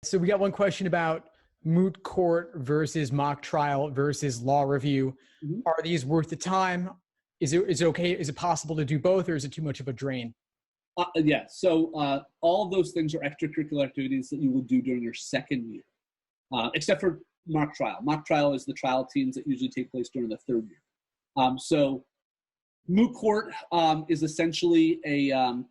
So we got one question about moot court versus mock trial versus law review. Mhm. Are these worth the time? Is it okay? Is it possible to do both, or is it too much of a drain? Yeah, so all of those things are extracurricular activities that you will do during your second year, except for mock trial. Mock trial is the trial teams that usually take place during the third year. So moot court is essentially an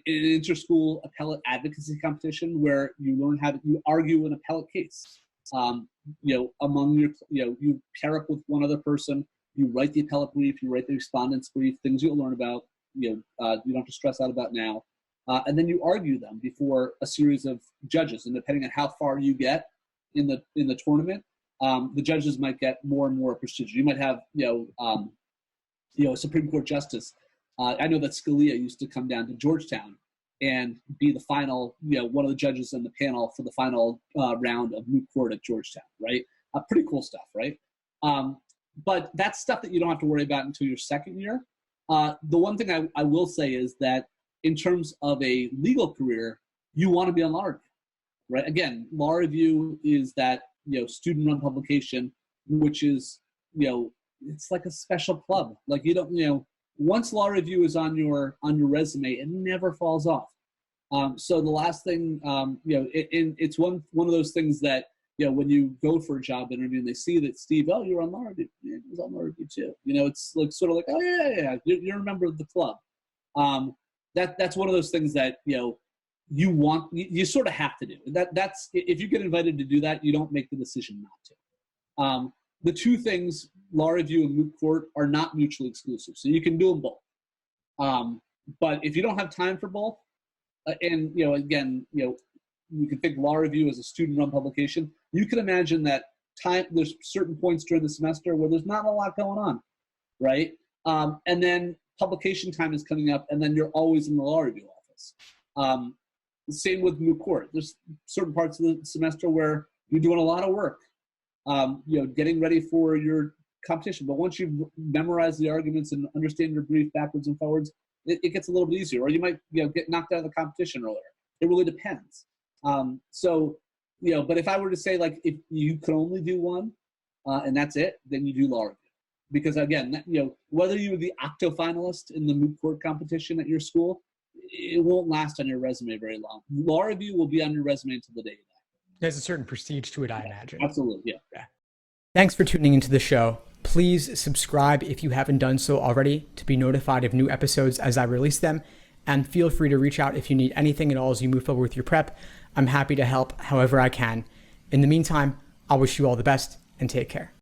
inter-school appellate advocacy competition where you learn how to argue an appellate case. Among you pair up with one other person, you write the appellate brief, you write the respondent's brief, things you'll learn about, you don't have to stress out about now, and then you argue them before a series of judges. And depending on how far you get in the tournament, the judges might get more and more prestigious. You might have a Supreme Court justice. I know that Scalia used to come down to Georgetown and be the final, one of the judges in the panel for the final round of moot court at Georgetown, right? Pretty cool stuff, right? But that's stuff that you don't have to worry about until your second year. The one thing I will say is that in terms of a legal career, you want to be on law review, right? Again, law review is that, student-run publication, which is, it's like a special club. Like once law review is on your resume, it never falls off. So the last thing, it's one of those things that, when you go for a job interview and they see that Steve, oh, you're on law review, yeah, he was on law review too. It's like sort of like, oh yeah, you're a member of the club. That's one of those things that you sort of have to do. That's if you get invited to do that, you don't make the decision not to. The two things, law review and moot court, are not mutually exclusive, so you can do them both. But if you don't have time for both, and you can think law review as a student-run publication, you can imagine that there's certain points during the semester where there's not a lot going on, right? And then publication time is coming up, and then you're always in the law review office. Same with moot court. There's certain parts of the semester where you're doing a lot of work, getting ready for your competition. But once you've memorized the arguments and understand your brief backwards and forwards, it gets a little bit easier. Or you might get knocked out of the competition earlier. It really depends. But if I were to say, like, if you could only do one and that's it, then you do law review. Because again, whether you were the octo finalist in the moot court competition at your school, it won't last on your resume very long. Law review will be on your resume until the day you die. There's a certain prestige to it, I imagine. Absolutely, yeah. Thanks for tuning into the show. Please subscribe if you haven't done so already to be notified of new episodes as I release them. And feel free to reach out if you need anything at all as you move forward with your prep. I'm happy to help however I can. In the meantime, I'll wish you all the best and take care.